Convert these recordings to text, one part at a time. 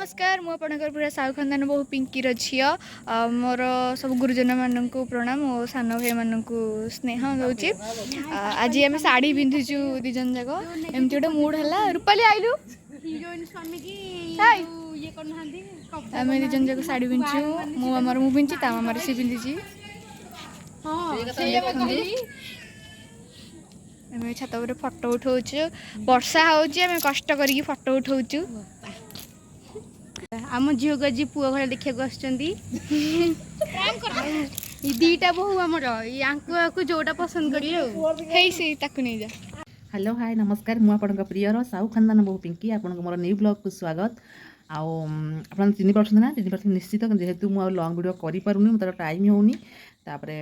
नमस्कार मु आपणकर पूरा साहू खानदान बहु पिंकीर झील मोर सब गुरुजन मानक प्रणाम और सान भाई मानक स्नेह दूची आज आम शाढ़ी पिंधुचु दिज जाक एमती गोटे मुड है रूपाली आइलु आम दिज जाक शाढ़ी पिंधु मु पिंधि ता मामार सी पिंधि छत पर फटो उठाऊ वर्षा होमें कष्ट करके फटो उठाऊ आम झील को आज पुआ भाई देखा दीटा बहु आमर या जोटा पसंद कर हेलो हाय नमस्कार मु आपन प्रियर साहू खानदान बहु पिंकी आपन मोर न्यू ब्लॉग को स्वागत आउ आप चिन्ह पार्थ ना चिन्ह पार्थ निश्चित जेहेतु मुझे लंग वीडियो कर पारूनी मतलब टाइम होनी तापरे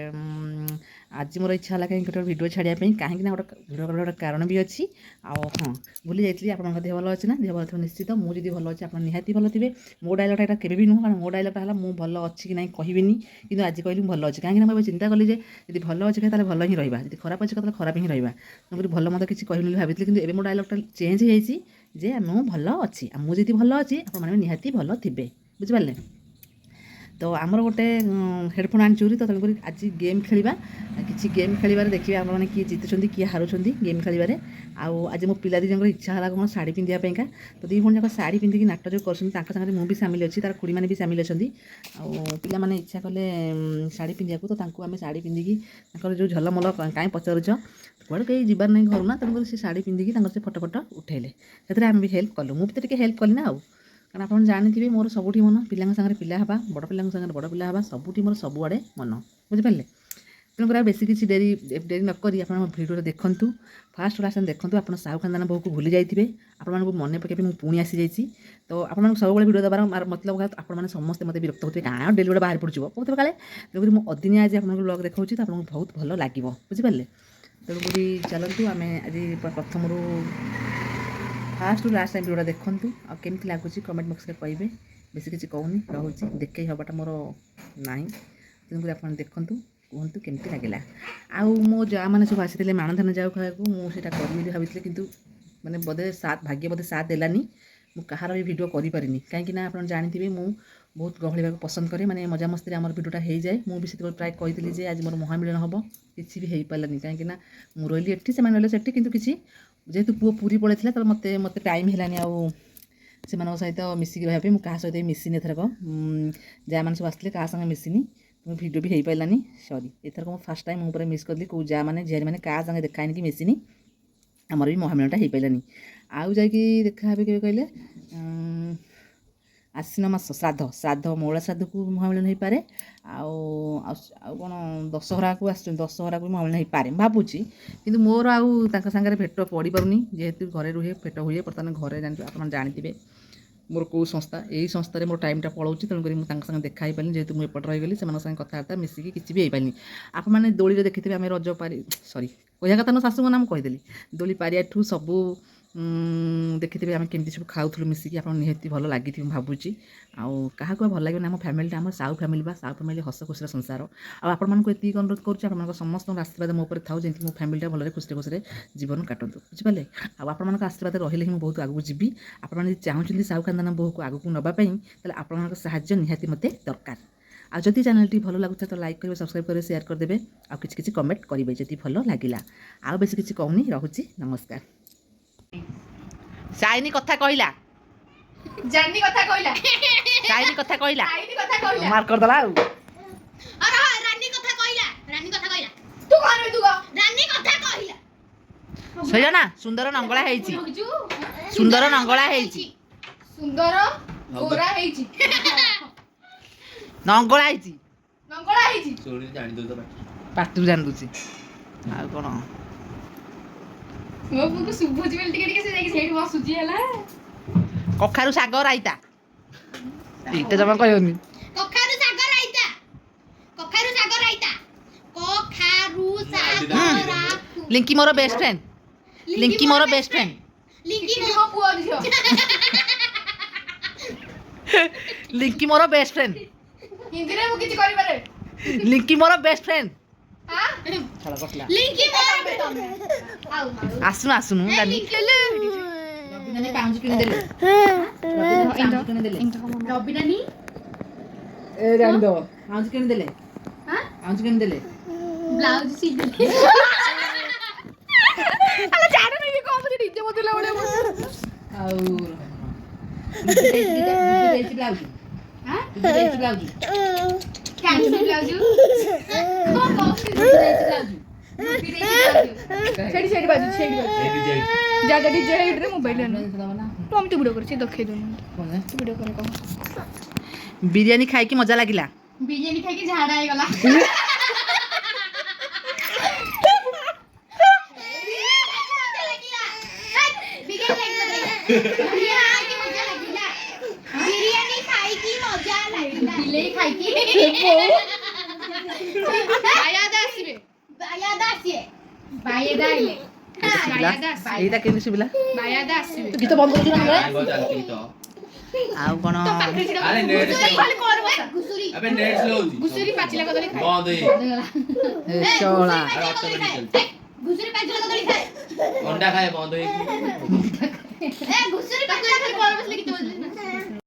आज मोर इच्छा है कहीं गोटे वीडियो छाड़ापी कहीं गोटे वीडियो गोटे कारण भी अच्छी आउ हाँ भूली जाइए आप देह भल अच्छे ना देह भल थोड़ा निश्चित मुझे भल अच्छे आप निहाती भल थे मो डायलॉग यहाँ केवे भी नुह कारण मो डायलॉग है मुझे भल अच्छी कि ना कहबिनी कि आज कहली भल अच्छे कहीं मुझे चिंता कली जी भल अच्छे कहे भल ही रहा जी खराब अच्छे कहे खराब ही रहा तेणुक भल मत किसी कहनी भाई कि मो डायलॉगटा चेंज हो जे मु भल अच्छी मुझे भल अच्छी आप निहाती भल थे बुझिपारे तो आमर गोटे हेडफोन आनी तो तेणुक आज गेम खेलवा किसी गेम खेल देखिए आप किए जीतुं किए हारुंट गेम खेल आज मो पिला दीजन इच्छा है कौन शाढ़ी पिंधापा तो दी भण जाक शाढ़ी पिंधिकी नाट जो कर मुझे सामिल अच्छी तार खुड़ी मैंने भी सामिल अच्छा पिला माने इच्छा कले शाढ़ी पिंधा तो आम शाढ़ी पिंधिकी जो झलमल कहीं पचारुच कौन कहीं जीवार नहीं घर ना तेणुक से शाढ़ी पिंधिकी से फटो फटो उठेले से आम भी हेल्प कलु मुझे तो हेल्प कली ना आउ कारण आप जानते मोर सबुठी मन पिला सागर पिला हाँ बड़ पिला सागर बड़ पिला हाँ सबुठी मोर सबुआड़े मन बुझिपारे तेणुक बेस किसी डेरी डेरी नक आप भिडियो देखूँ फास्ट लास्ट देखूँ आप साहू खानदान बहु को भूली जाइए आपको मन पकड़ मुझे पुणी आसी जाइए तो आपको सब भिडियो देवार मतलब आपने समस्ते मत विरक्त होते क्या डेली गोटे बाहर पड़ो कहते काले तेणुक मुझे अदिनिया आज आप ब्लॉग देखा तो आपको बहुत भल लगे बुझिपारे तेणुक चलतु आम आज प्रथम फास्ट लास्ट टाइम भिडियोटा देखूँ आ केमती लगुच कमेंट बॉक्स में कहे बेस किसी कहूनी रोचे देखे हवाटा मोर ना तेणुक आप देखूँ कहतु केमती लगे आउ मो जा मैंने सब आसी माणधान जाऊ खाया मुझे करी भाई कि माने बोधे साथ भाग्य बोधे साथ देलानी मु कहार भी भिडियो करें कहीं आप जानते मु बहुत गहलिया पसंद करे माने मजा मस्ती आम भिडियोटा हो जाए मुझे से प्राय कही आज मोर महामिलन हम किसी भी हो पारानी कहीं मुझे रही एटी से रही कि किसी जेहेतु पुओ पूरी पड़े तो मत मत टाइम है से सहित मिसिक रहा क्या सहित मिसिनी एथरक जा मैंने सब आसते क्या संगे मिसिनी भिडियो भी हो पारानी सॉरी एथरक मुझे फास्ट टाइम मुझे मिस कली कौ जा मैंने झील मैंने क्या संगे देखानी कि मिसिनी आमर भी महामिलनटा हो पारानी आउ जा देखा के कहले आश्विन मास श्राद्ध श्राद्ध मौला श्राद्ध को महामिलन हो पारे कौन दशहरा को दशहरा को महामिलन हो पारे भावुची कि मोर आउ सागर भेट पड़ पारूनी जेहेतु घरे रुहे भेट हुए बर्तमान घरे आप जानते मोर कौ संस्था यही संस्था मोर टाइमटा पलाऊँ तेणुक मुझे देखा ही पानी जेहेतु मुझे रहीगली से कथबार्ता मिसिकी किसी भी हो पानी आप मैंने दोली देखिए आम रज पारी सॉरी कह कथा ना शाशु नाम कहीदेली दोली पारिया ठू सबू देखिए आम केमती सब खाऊलु मिसिकी आप निहाती भल लगी भावुची आउ क्या भल लगे आम फैमिली आम साहू फैमिली साहू फैमिली हस खुशी संसार आपको अनुरोध करुँच समस्त आशीर्वाद मो पर था जमी मो फैमिली भल खुशी खुशी जीवन काटतु बुझिपारे आपण आशीर्वाद रही मुझे बहुत आगू जी आपड़ी चाहूँ साहू खानदान बहु को आगू नापी आपण साहाय्य निहाती मत दरकार आ जदि चैनल भल लगुता तो लाइक करेंगे सब्सक्राइब करेंगे शेयर करदे आ किसी कमेंट करेंगे जदि भल लगे आ बेस किसी कहूनी रहुची नमस्कार शाइनी कथा कहला जानी कथा कहला शाइनी कथा कहला शाइनी कथा कहला मार कर दला अरे रानी कथा कहला तू कौन है तू रानी कथा कहला सही ना सुंदर नंगला हेची सुंदर नंगला हेची सुंदर गोरा हेची नंगला हेची नंगला हेची सोनी जानि दो तो पाटू जान दूची आ कोन मो पुको सुबुजी बेल टिके से जाके सेठी बसुची हला कखारु सागर आइता एटा जमा कहयोनी कखारु सागर आइता कखारु सागर लिंकी मोर बेस्ट फ्रेंड लिंकी मोर बेस्ट फ्रेंड लिंकी मो पुओ दियो लिंकी मोर बेस्ट फ्रेंड हिंदी रे मु किछि करि पारे लिंकी मोर बेस्ट फ्रेंड हां लिंकी मोर आसुन आसुन जानी ରବିନାନୀ ପାଉଁଜି କିଣିଦେଲେ ପାଉଁଜି କିଣିଦେଲେ ରବିନାନୀ ଏ ଜାଣିଦବ ପାଉଁଜି କିଣିଦେଲେ ପାଉଁଜି କିଣିଦେଲେ ବ୍ଲାଉଜ ସିଲେଇ ଆଉ ଦେଇଛି ବ୍ଲାଉଜ ଦେଇଛି ବ୍ଲାଉଜ କ୍ୟାନ୍ସଲ ବ୍ଲାଉଜ ଦେଇଛି ବ୍ଲାଉଜ ସେଠି ସେଠି ବାଜୁଛି ସେଇଠି ବାଜୁଛି ଯା ଯା ଡିଜେ ହେଇଟି ରେ ମୋବାଇଲ ଆଣ ତୁ ଆମେ ତୁ ଭିଡ଼ିଓ କରୁଛି ଦେଖେଇ ଦଉନୁ ତୁ ଭିଡ଼ିଓ করে କହ ବିରିୟାନୀ ଖାଇକି ମଜା ଲାଗିଲା ବିରିୟାନୀ ଖାଇକି ଝାଡା ହେଇଗଲା ବିରିୟାନୀ ଖାଇକି ମଜା ଲାଗିଲା ବିଲେଇ ଖାଇକି ବାୟାଦ ଆସିବେ ବାୟାଦ ଆସିବେ ବାୟାଦ ଆଇଲେ ଏଇଟା କେମିତି ଶୁଭିଲା ବାୟାଦା ଆସିବେ ଗୀତ ବନ୍ଦ କରୁଛୁ ନା ଆଗ ଚାଲିଛି ତ ଆଉ କଣ ଆରେ ନେଟ୍ ଘୁଷୁରୀ ଆବେ ନେଟ୍ ସ୍ଲୋ ହଉଛି ଘୁଷୁରୀ ପାଚିଲା କଦଳୀ ଖାଏ ବନ୍ଦ ହେଇ ଚଳା ଘୁଷୁରୀ ପାଚିଲା କଦଳୀ ଖାଏ ଅଣ୍ଡା ଖାଏ ବନ୍ଦ ହେଇକି ଘୁଷୁରୀ ପାଚିଲା କଦଳୀ ବସିଲେ ଗୀତ ବଜୁଛି